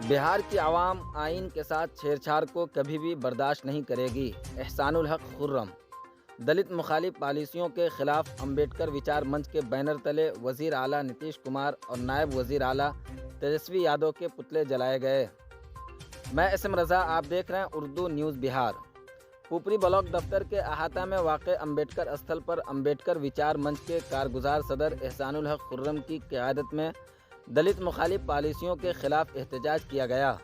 बिहार की आवाम आइन के साथ छेड़छाड़ को कभी भी बर्दाश्त नहीं करेगी। एहसानुल हक खुर्रम। दलित मुखालिफ पॉलिसियों के खिलाफ अंबेडकर विचार मंच के बैनर तले वजीर आला नीतीश कुमार और नायब वजीर आला तेजस्वी यादव के पुतले जलाए गए। मैं एसएम रज़ा, आप देख रहे हैं उर्दू न्यूज़ बिहार। पुपरी ब्लॉक दफ्तर के अहाता में वाक़े अंबेडकर स्थल पर अंबेडकर विचार मंच के कारगुजार सदर एहसानुल हक खुर्रम की क़यादत में दलित मुखालिफ पॉलिसियों के खिलाफ एहतजाज किया गया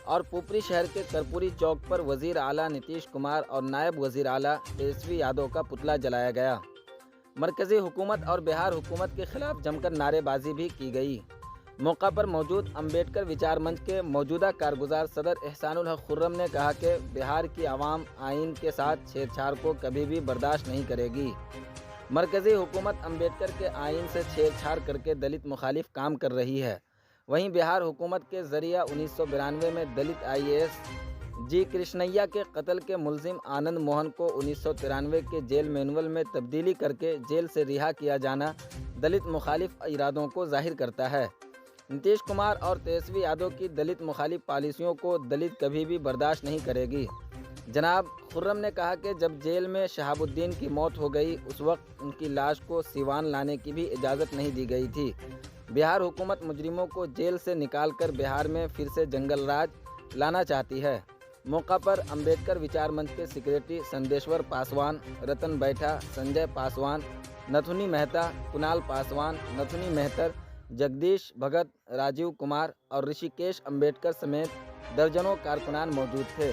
और पुपरी शहर के कर्पूरी चौक पर वजीर आला नीतीश कुमार और नायब वजीर आला तेजस्वी यादव का पुतला जलाया गया। मरकज़ी हुकूमत और बिहार हुकूमत के खिलाफ जमकर नारेबाजी भी की गई। मौका पर मौजूद अंबेडकर विचार मंच के मौजूदा कारगुजार सदर एहसानुल हक खुर्रम ने कहा कि बिहार की आवाम आइन के साथ छेड़छाड़ को कभी भी बर्दाश्त नहीं करेगी। मरकज़ी हुकूमत अंबेडकर के आइन से छेड़छाड़ करके दलित मुखालिफ काम कर रही है। वहीं बिहार हुकूमत के ज़रिया 1992 में दलित IAS जी कृष्णैया के कत्ल के मुलजिम आनंद मोहन को 1993 के जेल मैनुअल में तब्दीली करके जेल से रिहा किया जाना दलित मुखालिफ इरादों को जाहिर करता है। नीतीश कुमार और तेजस्वी यादव की दलित मुखालिफ पॉलिसियों को दलित कभी भी बर्दाश्त नहीं करेगी। जनाब खुर्रम ने कहा कि जब जेल में शहाबुद्दीन की मौत हो गई उस वक्त उनकी लाश को सिवान लाने की भी इजाज़त नहीं दी गई थी। बिहार हुकूमत मुजरिमों को जेल से निकालकर बिहार में फिर से जंगल राज लाना चाहती है। मौका पर अंबेडकर विचार मंच के सेक्रेटरी संदेश्वर पासवान, रतन बैठा, संजय पासवान, नथुनी मेहता, कुणाल पासवान, नथुनी मेहतर, जगदीश भगत, राजीव कुमार और ऋषिकेश अंबेडकर समेत दर्जनों कारकुनान मौजूद थे।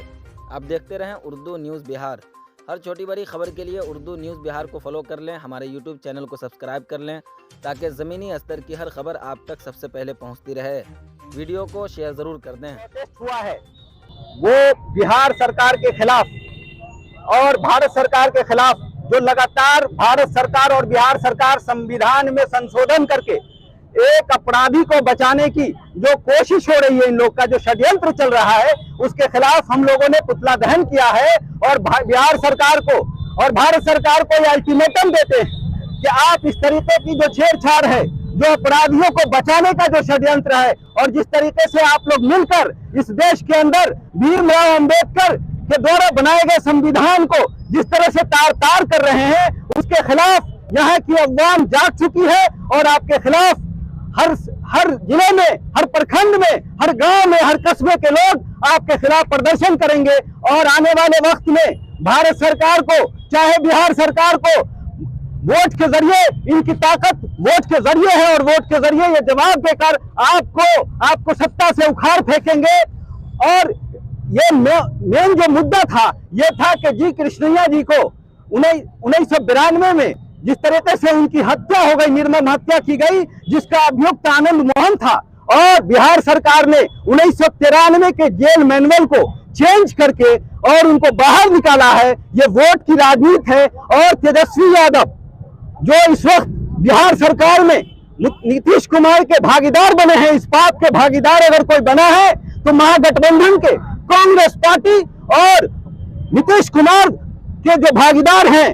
आप देखते रहें उर्दू न्यूज़ बिहार। हर छोटी बड़ी खबर के लिए उर्दू न्यूज़ बिहार को फॉलो कर लें, हमारे यूट्यूब चैनल को सब्सक्राइब कर लें ताकि ज़मीनी स्तर की हर खबर आप तक सबसे पहले पहुंचती रहे। वीडियो को शेयर ज़रूर कर दें। प्रोटेस्ट हुआ है वो बिहार सरकार के खिलाफ और भारत सरकार के खिलाफ, जो लगातार भारत सरकार और बिहार सरकार संविधान में संशोधन करके एक अपराधी को बचाने की जो कोशिश हो रही है, इन लोग का जो षड्यंत्र चल रहा है, उसके खिलाफ हम लोगों ने पुतला दहन किया है और बिहार सरकार को और भारत सरकार को यह अल्टीमेटम देते हैं कि आप इस तरीके की जो छेड़छाड़ है, जो अपराधियों को बचाने का जो षड्यंत्र है और जिस तरीके से आप लोग मिलकर इस देश के अंदर भीमराव अंबेडकर के द्वारा बनाए गए संविधान को जिस तरह से तार तार कर रहे हैं, उसके खिलाफ यहाँ की अवाम जाग चुकी है और आपके खिलाफ हर जिले में, हर प्रखंड में, हर गांव में, हर कस्बे के लोग आपके खिलाफ प्रदर्शन करेंगे। और आने वाले वक्त में भारत सरकार को, चाहे बिहार सरकार को, वोट के जरिए, इनकी ताकत वोट के जरिए है और वोट के जरिए ये जवाब देकर आपको सत्ता से उखाड़ फेंकेंगे। और ये मेन जो मुद्दा था, ये था कि जी कृष्णैया जी को 1992 में जिस तरीके से उनकी हत्या हो गई, निर्मम हत्या की गई, जिसका अभियुक्त आनंद मोहन था, और बिहार सरकार ने 1993 के जेल मैनुअल को चेंज करके और उनको बाहर निकाला है। ये वोट की राजनीति है। और तेजस्वी यादव जो इस वक्त बिहार सरकार में नीतीश कुमार के भागीदार बने हैं, इस पाप के भागीदार अगर कोई बना है तो महागठबंधन के कांग्रेस पार्टी और नीतीश कुमार के जो भागीदार हैं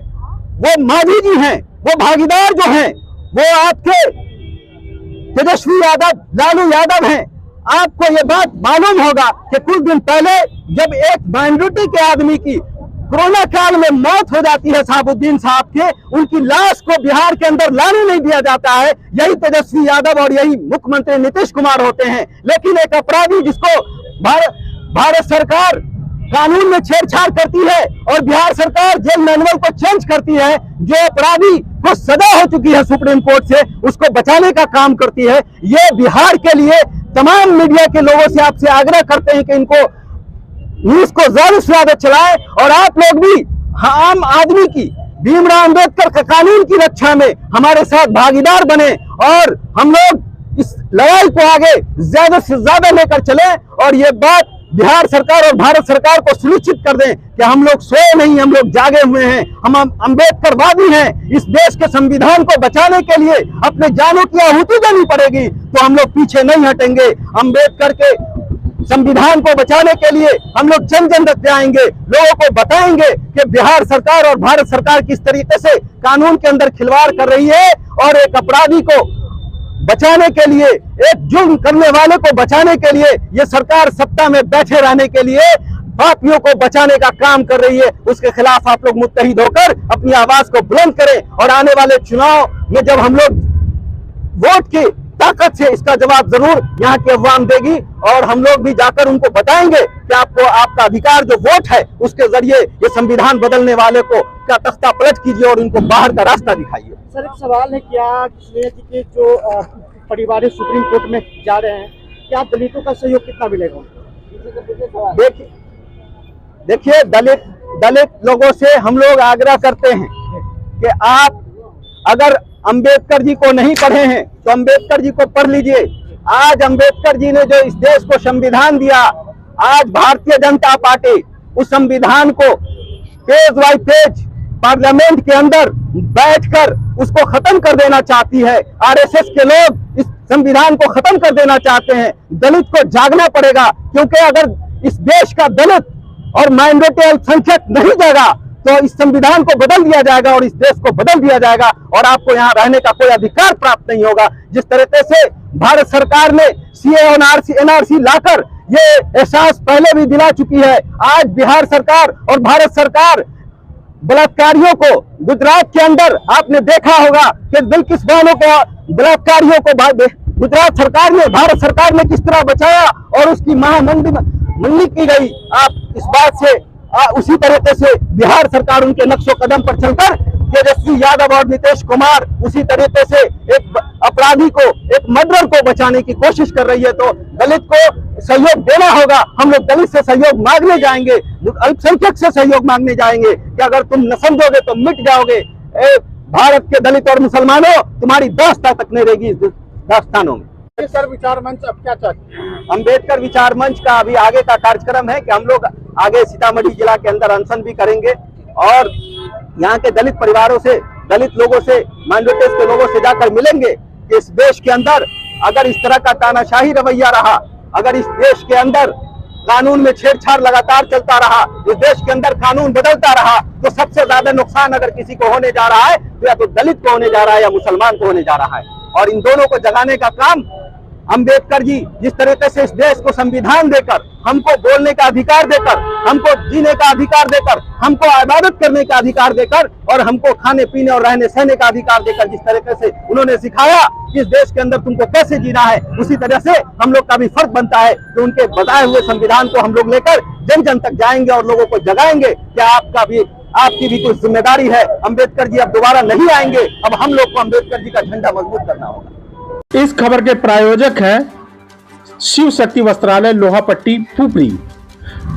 वो मांझी जी हैं। वो भागीदार जो हैं वो आपके तेजस्वी यादव, लालू यादव हैं। आपको ये बात मालूम होगा कि कुछ दिन पहले जब एक माइनॉरिटी के आदमी की कोरोना काल में मौत हो जाती है, शहाबुद्दीन साहब के, उनकी लाश को बिहार के अंदर लाने नहीं दिया जाता है, यही तेजस्वी यादव और यही मुख्यमंत्री नीतीश कुमार होते हैं। लेकिन एक अपराधी जिसको भारत सरकार कानून में छेड़छाड़ करती है और बिहार सरकार जेल मैनुअल को चेंज करती है, जो अपराधी को सजा हो चुकी है सुप्रीम कोर्ट से, उसको बचाने का काम करती है। ये बिहार के लिए तमाम मीडिया के लोगों से आपसे आग्रह करते हैं कि इनको न्यूज को ज्यादा से ज्यादा चलाएं और आप लोग भी आम आदमी की, भीमराव अंबेडकर के कानून की रक्षा में हमारे साथ भागीदार बने और हम लोग इस लड़ाई को आगे ज्यादा से ज्यादा लेकर चलें और ये बात बिहार सरकार और भारत सरकार को सुनिश्चित कर दें कि हम लोग सोए नहीं, हम लोग जागे हुए हैं, हम अंबेडकरवादी हैं। इस देश के संविधान को बचाने के लिए अपने जानों की आहुति देनी पड़ेगी, तो हम लोग पीछे नहीं हटेंगे। अंबेडकर के संविधान को बचाने के लिए हम लोग जन जन तक जाएंगे, लोगों को बताएंगे कि बिहार सरकार और भारत सरकार किस तरीके से कानून के अंदर खिलवाड़ कर रही है और एक अपराधी को बचाने के लिए, एक जुल्म करने वाले को बचाने के लिए, ये सरकार सत्ता में बैठे रहने के लिए पापियों को बचाने का काम कर रही है। उसके खिलाफ आप लोग मुत्तहिद होकर अपनी आवाज को बुलंद करें और आने वाले चुनाव में जब हम लोग वोट की ताकत से इसका जवाब जरूर यहाँ की अवाम देगी और हम लोग भी जाकर उनको बताएंगे कि आपको आपका अधिकार जो वोट है उसके जरिए ये संविधान बदलने वाले को क्या तख्ता पलट कीजिए और इनको बाहर का रास्ता दिखाइए। सर एक सवाल है, क्या कृष्णैया जी के जो परिवार सुप्रीम कोर्ट में जा रहे हैं, क्या दलितों का सहयोग कितना मिलेगा? देखिए दलित लोगों से हम लोग आग्रह करते हैं कि आप अगर अंबेडकर जी को नहीं पढ़े हैं तो अंबेडकर जी को पढ़ लीजिए। आज अंबेडकर जी ने जो इस देश को संविधान दिया, आज भारतीय जनता पार्टी उस संविधान को पेज बाय पेज पार्लियामेंट के अंदर बैठकर उसको खत्म कर देना चाहती है। आरएसएस के लोग इस संविधान को खत्म कर देना चाहते हैं। दलित को जागना पड़ेगा, क्योंकि अगर इस देश का दलित और माइनॉरिटी अल्पसंख्यक नहीं जाएगा तो इस संविधान को बदल दिया जाएगा और इस देश को बदल दिया जाएगा और आपको यहाँ रहने का कोई अधिकार प्राप्त नहीं होगा। जिस तरीके से भारत सरकार ने सीए और एनआरसी लाकर ये एहसास पहले भी दिला चुकी है, आज बिहार सरकार और भारत सरकार बलात्कारियों को गुजरात के अंदर आपने देखा होगा कि बिल्किस बानो के बलात्कारियों को गुजरात सरकार ने, भारत सरकार ने किस तरह बचाया और उसकी महामंडी की गई। आप इस बात से उसी तरीके से बिहार सरकार उनके नक्शो कदम पर चलकर तेजस्वी यादव और नीतीश कुमार उसी तरीके से एक अपराधी को, एक मर्डर को बचाने की कोशिश कर रही है। तो दलित को सहयोग देना होगा। हम लोग दलित से सहयोग मांगने जाएंगे, अल्पसंख्यक से सहयोग मांगने जाएंगे कि अगर तुम न समझोगे तो मिट जाओगे। भारत के दलित और मुसलमानों, तुम्हारी दास्तां तक नहीं रहेगी इस दास्तानों में। सर विचार मंच अब क्या चाहते हैं? अंबेडकर विचार मंच का अभी आगे का कार्यक्रम है कि हम लोग आगे सीतामढ़ी जिला के अंदर अनशन भी करेंगे और यहाँ के दलित परिवारों से, दलित लोगों से, माइनॉरिटीज के लोगों से जाकर मिलेंगे कि इस देश के अंदर अगर इस तरह का तानाशाही रवैया रहा, अगर इस देश के अंदर कानून में छेड़छाड़ लगातार चलता रहा, इस देश के अंदर कानून बदलता रहा, तो सबसे ज्यादा नुकसान अगर किसी को होने जा रहा है तो या तो दलित को होने जा रहा है या मुसलमान को होने जा रहा है। और इन दोनों को जगाने का काम अंबेडकर जी जिस तरीके से इस देश को संविधान देकर, हमको बोलने का अधिकार देकर, हमको जीने का अधिकार देकर, हमको इबादत करने का अधिकार देकर और हमको खाने पीने और रहने सहने का अधिकार देकर जिस तरीके से उन्होंने सिखाया कि इस देश के अंदर तुमको कैसे जीना है, उसी तरह से हम लोग का भी फर्ज बनता है कि उनके बताए हुए संविधान को हम लोग लेकर जन जन तक जाएंगे और लोगों को जगाएंगे कि आपकी भी कुछ जिम्मेदारी है। अंबेडकर जी अब दोबारा नहीं आएंगे, अब हम लोग को अंबेडकर जी का झंडा मजबूत करना होगा। इस खबर के प्रायोजक हैं शिव शक्ति वस्त्रालय, लोहापट्टी, पुपरी।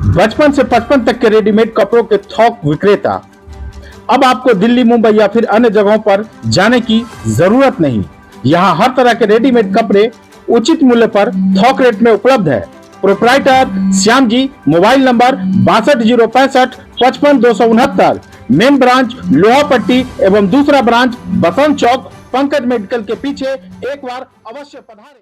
55 से 55 तक के रेडीमेड कपड़ों के थोक विक्रेता। अब आपको दिल्ली, मुंबई या फिर अन्य जगहों पर जाने की जरूरत नहीं। यहाँ हर तरह के रेडीमेड कपड़े उचित मूल्य पर थोक रेट में उपलब्ध है। Proprietor Shyam ji, mobile number 62 065 55 269। Main branch Lohapatti एवं दूसरा ब्रांच बसंत चौक पंकज मेडिकल के पीछे। एक बार अवश्य पधारें।